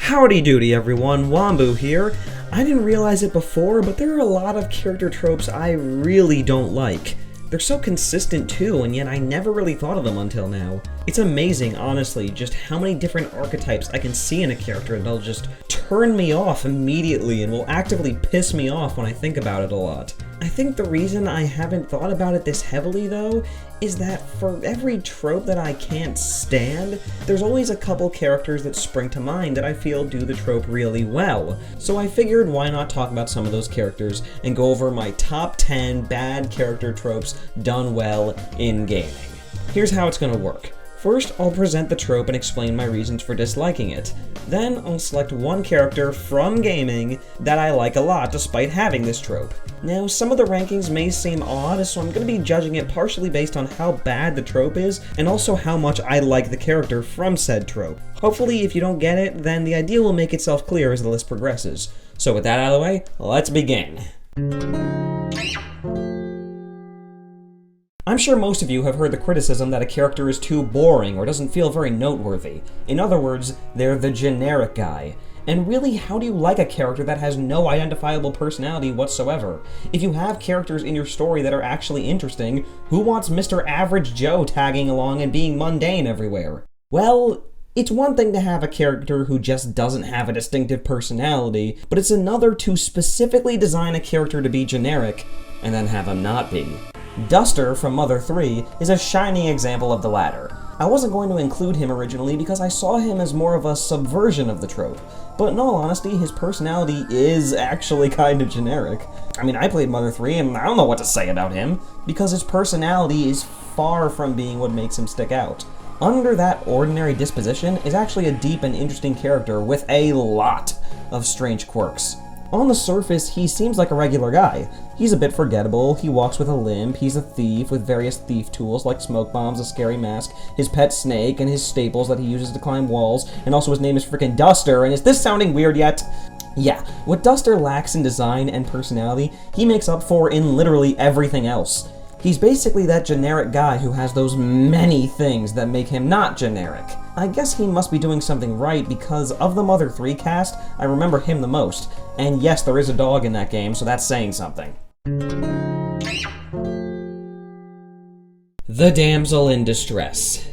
Howdy doody everyone, Wombu here. I didn't realize it before, but there are a lot of character tropes I really don't like. They're so consistent too, and yet I never really thought of them until now. It's amazing, honestly, just how many different archetypes I can see in a character that'll just turn me off immediately and will actively piss me off when I think about it a lot. I think the reason I haven't thought about it this heavily, though, is that for every trope that I can't stand, there's always a couple characters that spring to mind that I feel do the trope really well. So I figured why not talk about some of those characters and go over my top 10 bad character tropes done well in gaming. Here's how it's gonna work. First, I'll present the trope and explain my reasons for disliking it. Then, I'll select one character from gaming that I like a lot despite having this trope. Now, some of the rankings may seem odd, so I'm going to be judging it partially based on how bad the trope is, and also how much I like the character from said trope. Hopefully, if you don't get it, then the idea will make itself clear as the list progresses. So with that out of the way, let's begin. I'm sure most of you have heard the criticism that a character is too boring or doesn't feel very noteworthy. In other words, they're the generic guy. And really, how do you like a character that has no identifiable personality whatsoever? If you have characters in your story that are actually interesting, who wants Mr. Average Joe tagging along and being mundane everywhere? Well, it's one thing to have a character who just doesn't have a distinctive personality, but it's another to specifically design a character to be generic, and then have him not be. Duster from Mother 3 is a shining example of the latter. I wasn't going to include him originally because I saw him as more of a subversion of the trope, but in all honesty, his personality is actually kind of generic. I mean, I played Mother 3 and I don't know what to say about him, because his personality is far from being what makes him stick out. Under that ordinary disposition is actually a deep and interesting character with a lot of strange quirks. On the surface, he seems like a regular guy. He's a bit forgettable, he walks with a limp, he's a thief with various thief tools like smoke bombs, a scary mask, his pet snake, and his staples that he uses to climb walls, and also his name is frickin' Duster, and is this sounding weird yet? Yeah, what Duster lacks in design and personality, he makes up for in literally everything else. He's basically that generic guy who has those many things that make him not generic. I guess he must be doing something right because of the Mother 3 cast, I remember him the most. And yes, there is a dog in that game, so that's saying something. The Damsel in Distress.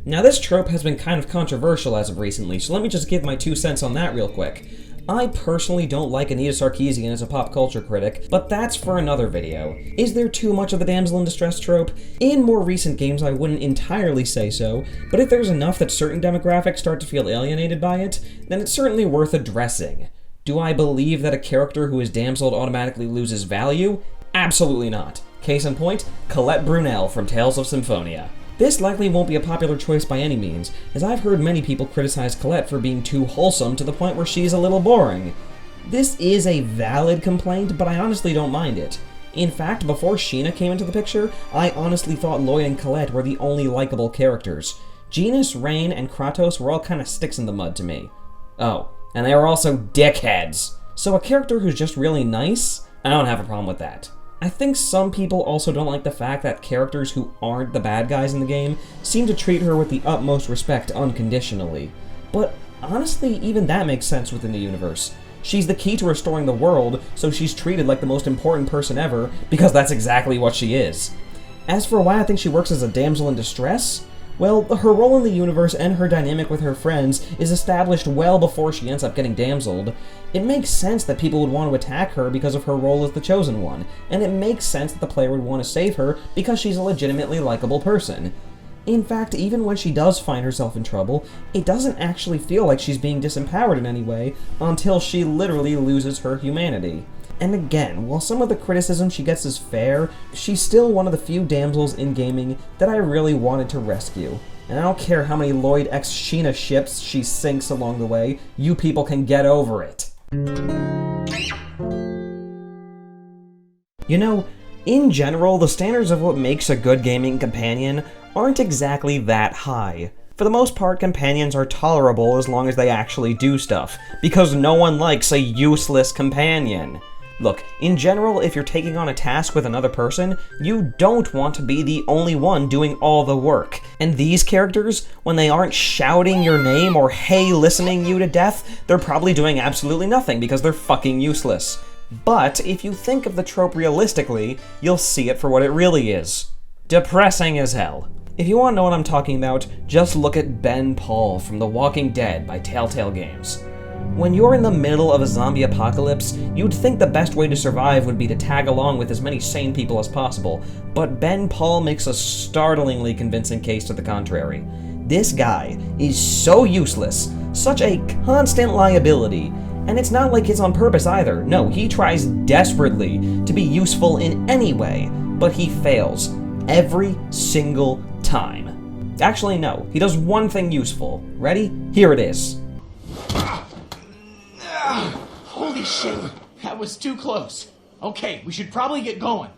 Now this trope has been kind of controversial as of recently, so let me just give my 2 cents on that real quick. I personally don't like Anita Sarkeesian as a pop culture critic, but that's for another video. Is there too much of the damsel in distress trope? In more recent games I wouldn't entirely say so, but if there's enough that certain demographics start to feel alienated by it, then it's certainly worth addressing. Do I believe that a character who is damseled automatically loses value? Absolutely not. Case in point, Colette Brunel from Tales of Symphonia. This likely won't be a popular choice by any means, as I've heard many people criticize Colette for being too wholesome to the point where she's a little boring. This is a valid complaint, but I honestly don't mind it. In fact, before Sheena came into the picture, I honestly thought Lloyd and Colette were the only likable characters. Genis, Rain, and Kratos were all kinda sticks in the mud to me. Oh, and they were also dickheads. So a character who's just really nice? I don't have a problem with that. I think some people also don't like the fact that characters who aren't the bad guys in the game seem to treat her with the utmost respect unconditionally. But honestly, even that makes sense within the universe. She's the key to restoring the world, so she's treated like the most important person ever, because that's exactly what she is. As for why I think she works as a damsel in distress, well, her role in the universe and her dynamic with her friends is established well before she ends up getting damseled. It makes sense that people would want to attack her because of her role as the chosen one, and it makes sense that the player would want to save her because she's a legitimately likable person. In fact, even when she does find herself in trouble, it doesn't actually feel like she's being disempowered in any way until she literally loses her humanity. And again, while some of the criticism she gets is fair, she's still one of the few damsels in gaming that I really wanted to rescue. And I don't care how many Lloyd x Sheena ships she sinks along the way, you people can get over it. You know, in general, the standards of what makes a good gaming companion aren't exactly that high. For the most part, companions are tolerable as long as they actually do stuff, because no one likes a useless companion. Look, in general, if you're taking on a task with another person, you don't want to be the only one doing all the work. And these characters, when they aren't shouting your name or hey listening you to death, they're probably doing absolutely nothing because they're fucking useless. But if you think of the trope realistically, you'll see it for what it really is. Depressing as hell. If you want to know what I'm talking about, just look at Ben Paul from The Walking Dead by Telltale Games. When you're in the middle of a zombie apocalypse, you'd think the best way to survive would be to tag along with as many sane people as possible, but Ben Paul makes a startlingly convincing case to the contrary. This guy is so useless, such a constant liability, and it's not like it's on purpose either. No, he tries desperately to be useful in any way, but he fails every single time. Actually, no, he does one thing useful. Ready? Here it is. Holy shit, that was too close. Okay, we should probably get going.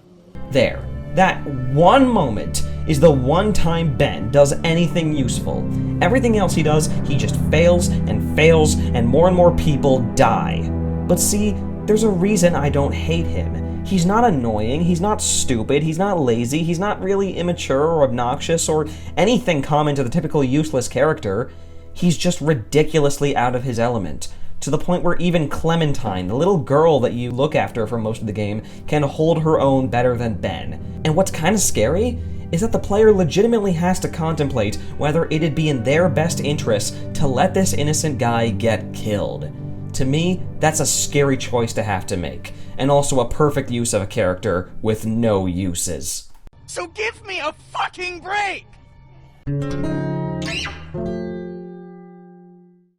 There. That one moment is the one time Ben does anything useful. Everything else he does, he just fails, and more people die. But see, there's a reason I don't hate him. He's not annoying, he's not stupid, he's not lazy, he's not really immature or obnoxious or anything common to the typical useless character. He's just ridiculously out of his element, to the point where even Clementine, the little girl that you look after for most of the game, can hold her own better than Ben. And what's kind of scary is that the player legitimately has to contemplate whether it'd be in their best interest to let this innocent guy get killed. To me, that's a scary choice to have to make, and also a perfect use of a character with no uses. So give me a fucking break!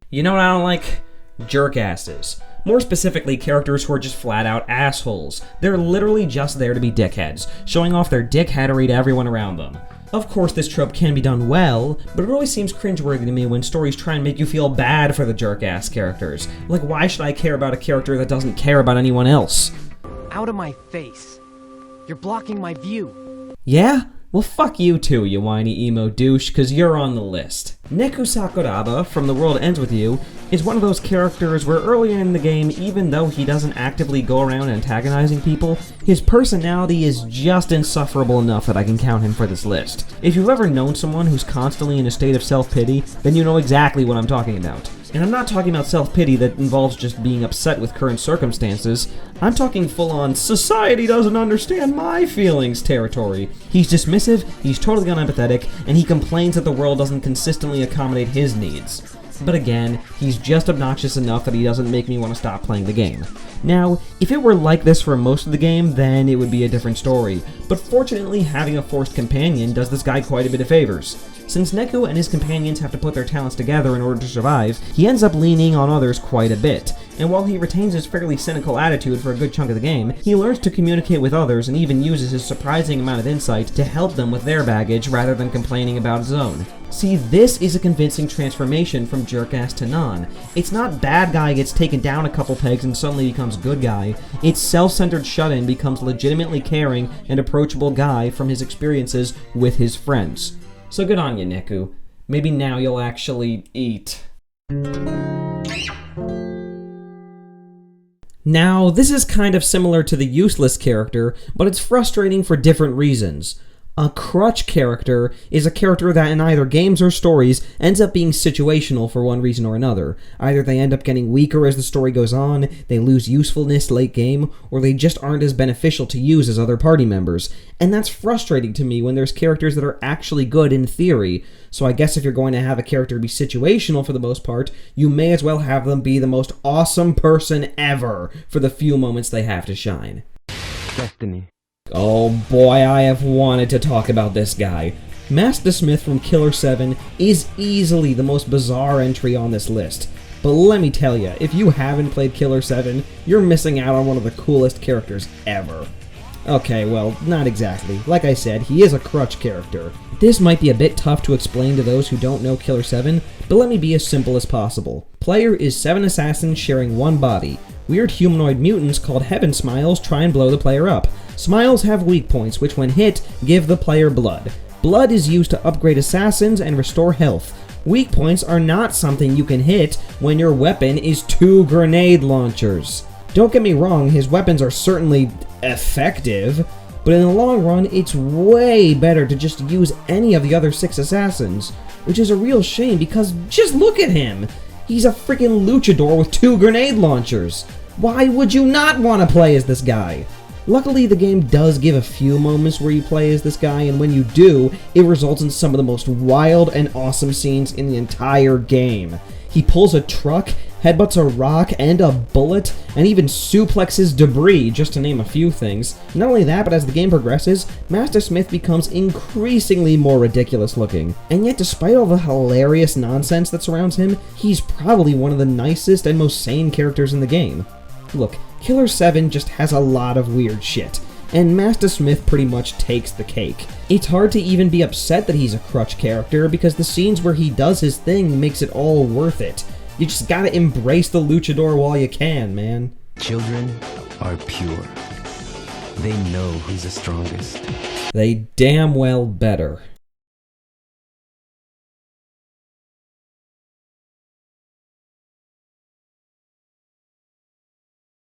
You know what I don't like? Jerkasses. More specifically, characters who are just flat-out assholes. They're literally just there to be dickheads, showing off their dickheadery to everyone around them. Of course, this trope can be done well, but it always seems cringeworthy to me when stories try and make you feel bad for the jerk-ass characters. Like, why should I care about a character that doesn't care about anyone else? Out of my face. You're blocking my view. Yeah? Well, fuck you too, you whiny emo douche, cause you're on the list. Neku Sakuraba, from The World Ends With You, is one of those characters where earlier in the game, even though he doesn't actively go around antagonizing people, his personality is just insufferable enough that I can count him for this list. If you've ever known someone who's constantly in a state of self-pity, then you know exactly what I'm talking about. And I'm not talking about self-pity that involves just being upset with current circumstances. I'm talking full-on, society doesn't understand my feelings territory. He's dismissive, he's totally unempathetic, and he complains that the world doesn't consistently accommodate his needs. But again, he's just obnoxious enough that he doesn't make me want to stop playing the game. Now, if it were like this for most of the game, then it would be a different story. But fortunately, having a forced companion does this guy quite a bit of favors. Since Neku and his companions have to put their talents together in order to survive, he ends up leaning on others quite a bit. And while he retains his fairly cynical attitude for a good chunk of the game, he learns to communicate with others and even uses his surprising amount of insight to help them with their baggage rather than complaining about his own. See, this is a convincing transformation from jerk-ass to non. It's not bad guy gets taken down a couple pegs and suddenly becomes good guy. It's self-centered shut-in becomes legitimately caring and approachable guy from his experiences with his friends. So good on you, Neku. Maybe now you'll actually eat. Now, this is kind of similar to the useless character, but it's frustrating for different reasons. A crutch character is a character that in either games or stories ends up being situational for one reason or another. Either they end up getting weaker as the story goes on, they lose usefulness late game, or they just aren't as beneficial to use as other party members. And that's frustrating to me when there's characters that are actually good in theory. So I guess if you're going to have a character be situational for the most part, you may as well have them be the most awesome person ever for the few moments they have to shine. Destiny. Oh boy, I have wanted to talk about this guy. Master Smith from Killer 7 is easily the most bizarre entry on this list. But let me tell you, if you haven't played Killer 7, you're missing out on one of the coolest characters ever. Okay, well, not exactly. Like I said, he is a crutch character. This might be a bit tough to explain to those who don't know Killer 7, but let me be as simple as possible. Player is 7 assassins sharing one body. Weird humanoid mutants called Heaven Smiles try and blow the player up. Smiles have weak points, which when hit, give the player blood. Blood is used to upgrade assassins and restore health. Weak points are not something you can hit when your weapon is 2 grenade launchers. Don't get me wrong, his weapons are certainly effective, but in the long run, it's way better to just use any of the other 6 assassins, which is a real shame because just look at him! He's a freaking luchador with 2 grenade launchers! Why would you not want to play as this guy? Luckily, the game does give a few moments where you play as this guy, and when you do, it results in some of the most wild and awesome scenes in the entire game. He pulls a truck, headbutts a rock and a bullet, and even suplexes debris, just to name a few things. Not only that, but as the game progresses, Master Smith becomes increasingly more ridiculous looking. And yet, despite all the hilarious nonsense that surrounds him, he's probably one of the nicest and most sane characters in the game. Look, Killer 7 just has a lot of weird shit, and Master Smith pretty much takes the cake. It's hard to even be upset that he's a crutch character because the scenes where he does his thing makes it all worth it. You just gotta embrace the luchador while you can, man. Children are pure. They know who's the strongest. They damn well better.